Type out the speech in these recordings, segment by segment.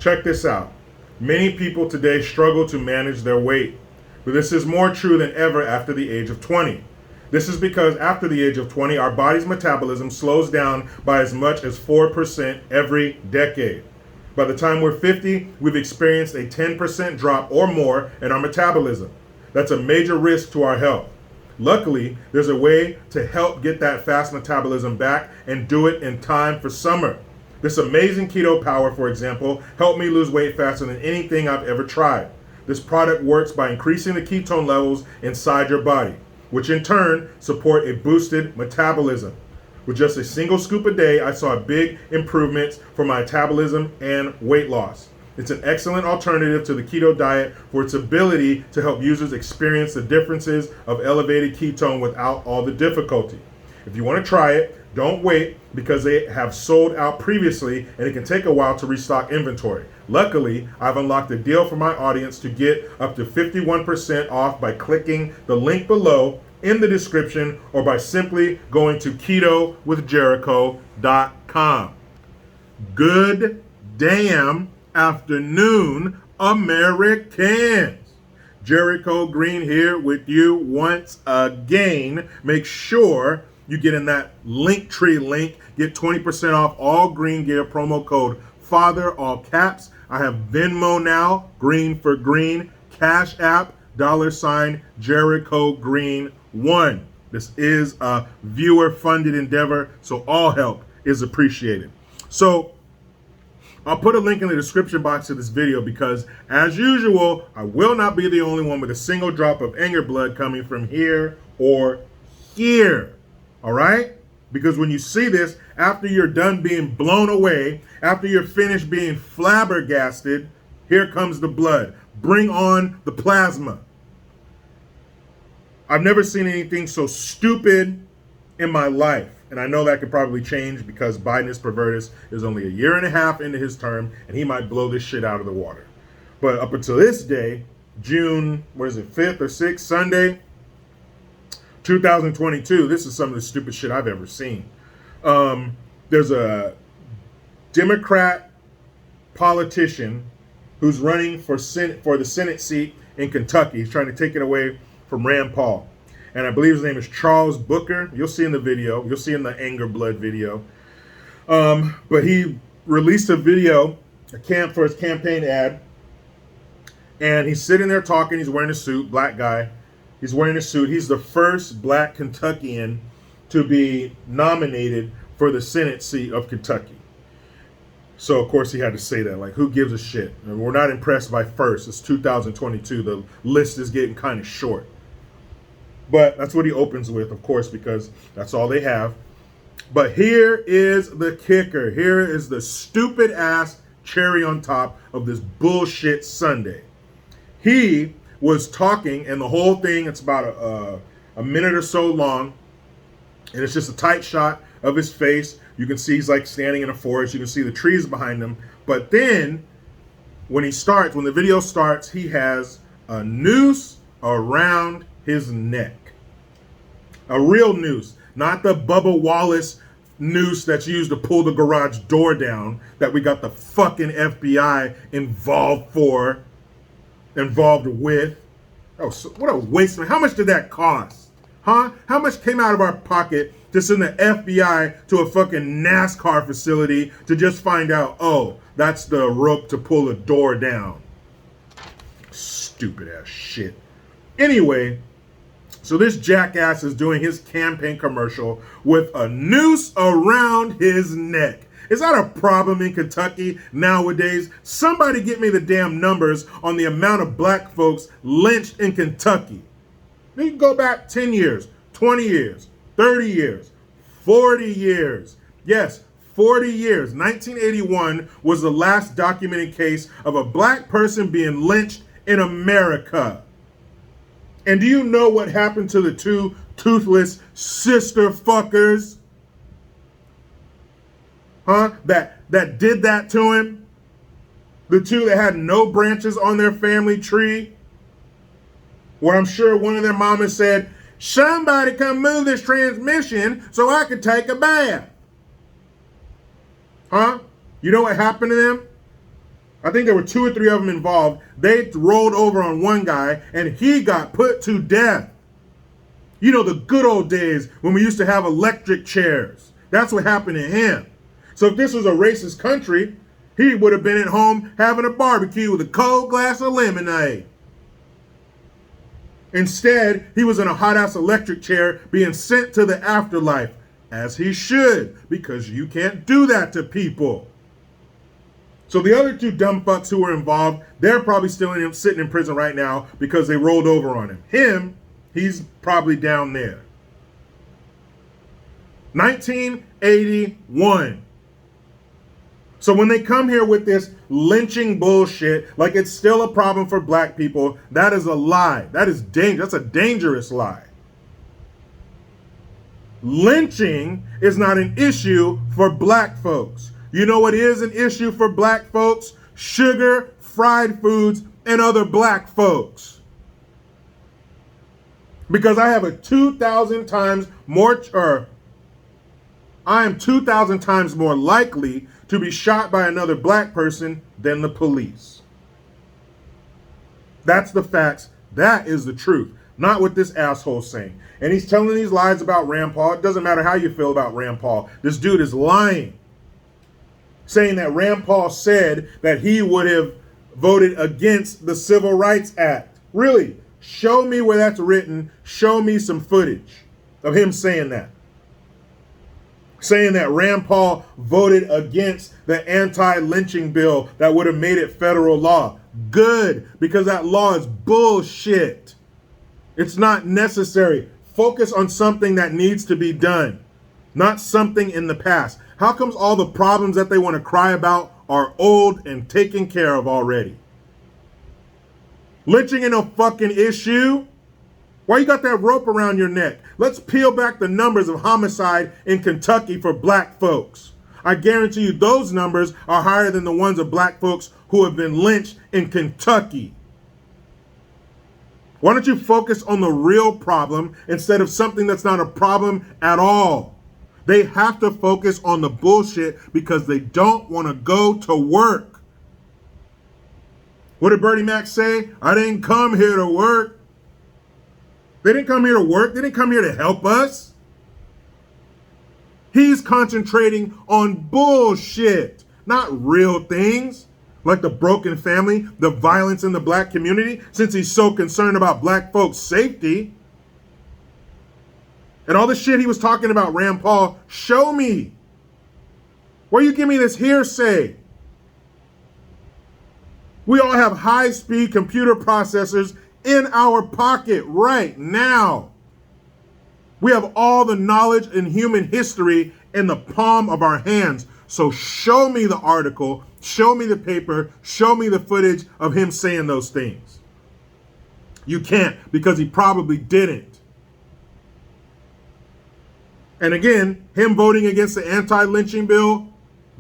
Check this out. Many people today struggle to manage their weight, but this is more true than ever after the age of 20. This is because after the age of 20, our body's metabolism slows down by as much as 4% every decade. By the time we're 50, we've experienced a 10% drop or more in our metabolism. That's a major risk to our health. Luckily, there's a way to help get that fast metabolism back and do it in time for summer. This amazing keto power, for example, helped me lose weight faster than anything I've ever tried. This product works by increasing the ketone levels inside your body, which in turn support a boosted metabolism. With just a single scoop a day, I saw big improvements for my metabolism and weight loss. It's an excellent alternative to the keto diet for its ability to help users experience the differences of elevated ketone without all the difficulty. If you want to try it, don't wait because they have sold out previously and it can take a while to restock inventory. Luckily, I've unlocked a deal for my audience to get up to 51% off by clicking the link below in the description or by simply going to ketowithjericho.com. Good damn afternoon, Americans. Jericho Green here with you once again. Make sure you get in that Linktree link. Get 20% off all green gear. Promo code FATHER, all caps. I have Venmo now, GreenforGreen, Cash.app, $ Jericho Green 1. This is a viewer-funded endeavor, so all help is appreciated. So I'll put a link in the description box of this video because, as usual, I will not be the only one with a single drop of anger blood coming from here or here. All right? Because when you see this, after you're done being blown away, after you're finished being flabbergasted, here comes the blood. Bring on the plasma. I've never seen anything so stupid in my life. And I know that could probably change because Biden Pervertus is only a year and a half into his term and he might blow this shit out of the water. But up until this day, June, 5th or 6th, Sunday, 2022, this is some of the stupid shit I've ever seen. There's a Democrat politician who's running for the Senate seat in Kentucky. He's trying to take it away from Rand Paul. And I believe his name is Charles Booker. You'll see in the video. You'll see in the anger blood video. But he released a video for his campaign ad. And he's sitting there talking. He's wearing a suit, black guy. He's wearing a suit. He's the first black Kentuckian to be nominated for the Senate seat of Kentucky. So, of course, he had to say that. Like, who gives a shit? And we're not impressed by first. It's 2022. The list is getting kind of short. But that's what he opens with, of course, because that's all they have. But here is the kicker. Here is the stupid ass cherry on top of this bullshit Sunday. He was talking, and the whole thing, it's about a minute or so long. And it's just a tight shot of his face. You can see he's like standing in a forest. You can see the trees behind him. But then when the video starts, he has a noose around his neck. A real noose, not the Bubba Wallace noose that's used to pull the garage door down that we got the fucking FBI involved with. Oh, so what a waste of. How much did that cost? Huh? How much came out of our pocket to send the FBI to a fucking NASCAR facility to just find out, oh, that's the rope to pull a door down? Stupid ass shit. Anyway, so this jackass is doing his campaign commercial with a noose around his neck. Is that a problem in Kentucky nowadays? Somebody get me the damn numbers on the amount of black folks lynched in Kentucky. You can go back 10 years, 20 years, 30 years, 40 years. Yes, 40 years. 1981 was the last documented case of a black person being lynched in America. And do you know what happened to the two toothless sister fuckers? Huh? That did that to him? The two that had no branches on their family tree? Where I'm sure one of their mamas said, somebody come move this transmission so I could take a bath. Huh? You know what happened to them? I think there were 2 or 3 of them involved. They rolled over on one guy and he got put to death. You know, the good old days when we used to have electric chairs. That's what happened to him. So if this was a racist country, he would have been at home having a barbecue with a cold glass of lemonade. Instead, he was in a hot-ass electric chair being sent to the afterlife, as he should, because you can't do that to people. So the other 2 dumb fucks who were involved, they're probably still sitting in prison right now because they rolled over on him. Him, he's probably down there. 1981. So when they come here with this lynching bullshit, like it's still a problem for black people, that is a lie. That is dangerous. That's a dangerous lie. Lynching is not an issue for black folks. You know what is an issue for black folks? Sugar, fried foods, and other black folks. Because I have a 2,000 times more, I am 2,000 times more likely to be shot by another black person than the police. That's the facts. That is the truth. Not what this asshole's saying. And he's telling these lies about Rand Paul. It doesn't matter how you feel about Rand Paul. This dude is lying. Saying that Rand Paul said that he would have voted against the Civil Rights Act. Really? Show me where that's written. Show me some footage of him saying that. Saying that Rand Paul voted against the anti-lynching bill that would have made it federal law. Good, because that law is bullshit. It's not necessary. Focus on something that needs to be done, not something in the past. How comes all the problems that they want to cry about are old and taken care of already? Lynching ain't no fucking issue. Why you got that rope around your neck? Let's peel back the numbers of homicide in Kentucky for black folks. I guarantee you those numbers are higher than the ones of black folks who have been lynched in Kentucky. Why don't you focus on the real problem instead of something that's not a problem at all? They have to focus on the bullshit because they don't want to go to work. What did Bernie Mac say? I didn't come here to work. They didn't come here to work. They didn't come here to help us. He's concentrating on bullshit, not real things, like the broken family, the violence in the black community, since he's so concerned about black folks' safety. And all the shit he was talking about, Rand Paul, show me. Why you give me this hearsay? We all have high-speed computer processors in our pocket right now. We have all the knowledge in human history in the palm of our hands. So show me the article, show me the paper, show me the footage of him saying those things. You can't, because he probably didn't. And again, him voting against the anti-lynching bill,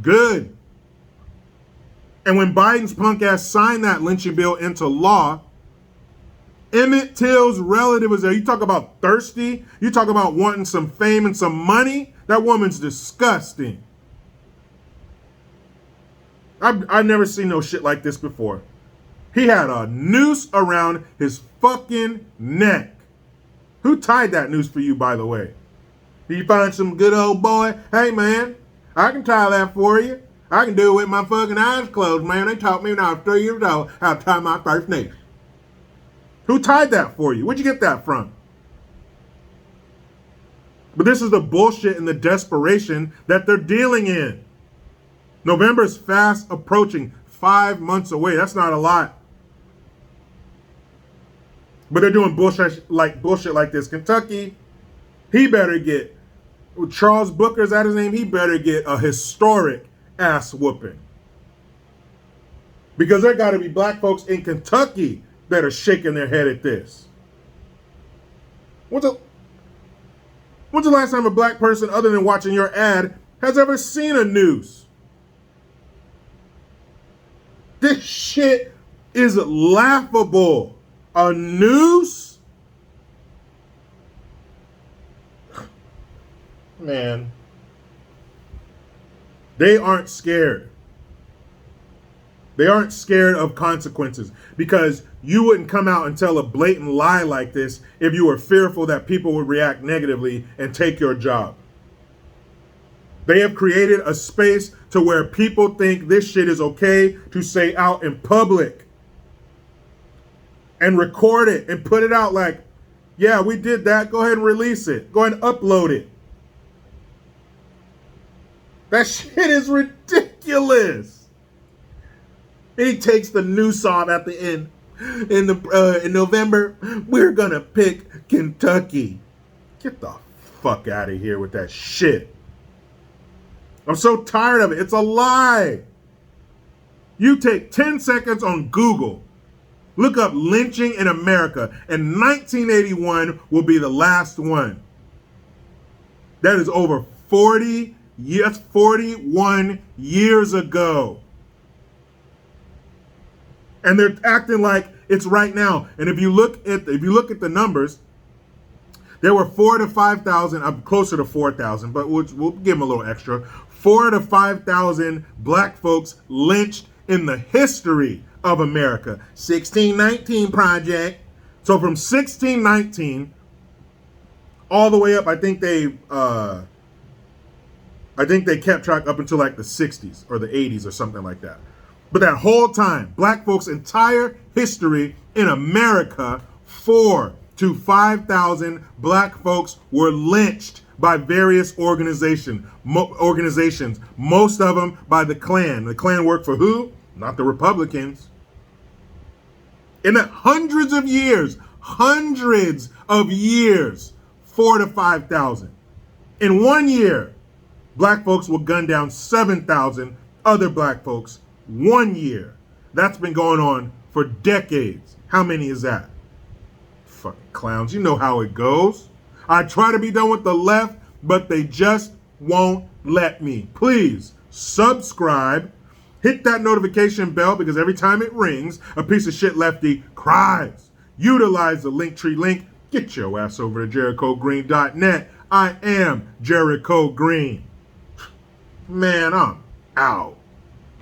good. And when Biden's punk ass signed that lynching bill into law, Emmett Till's relative was there. You talk about thirsty, you talk about wanting some fame and some money, that woman's disgusting. I've never seen no shit like this before. He had a noose around his fucking neck. Who tied that noose for you, by the way? Did you find some good old boy? Hey, man, I can tie that for you. I can do it with my fucking eyes closed, man. They taught me when I was 3 years old how to tie my first noose. Who tied that for you? Where'd you get that from? But this is the bullshit and the desperation that they're dealing in. November is fast approaching, 5 months away. That's not a lot. But they're doing bullshit like this. Kentucky, he better get, Charles Booker, is that his name? He better get a historic ass whooping. Because there got to be black folks in Kentucky that are shaking their head at this. When's the last time a black person, other than watching your ad, has ever seen a noose? This shit is laughable. A noose? Man. They aren't scared. They aren't scared of consequences because you wouldn't come out and tell a blatant lie like this if you were fearful that people would react negatively and take your job. They have created a space to where people think this shit is okay to say out in public and record it and put it out like, yeah, we did that. Go ahead and release it. Go ahead and upload it. That shit is ridiculous. And he takes the noose off at the end. In November, we're gonna pick Kentucky. Get the fuck out of here with that shit. I'm so tired of it. It's a lie. You take 10 seconds on Google, look up lynching in America, and 1981 will be the last one. That is over 41 years ago. And they're acting like it's right now. And if you look at the numbers, there were 4,000 to 5,000. I'm closer to 4,000, but we'll give them a little extra. 4,000 to 5,000 black folks lynched in the history of America. 1619 Project. So from 1619 all the way up, I think they kept track up until like the 60s or the 80s or something like that. But that whole time, black folks' entire history in America, 4,000 to 5,000 black folks were lynched by various organizations, most of them by the Klan. The Klan worked for who? Not the Republicans. In that hundreds of years, 4,000 to 5,000. In 1 year, black folks will gun down 7,000 other black folks. 1 year. That's been going on for decades. How many is that? Fucking clowns. You know how it goes. I try to be done with the left, but they just won't let me. Please subscribe. Hit that notification bell because every time it rings, a piece of shit lefty cries. Utilize the Linktree link. Get your ass over to JerichoGreen.net. I am Jericho Green. Man, I'm out.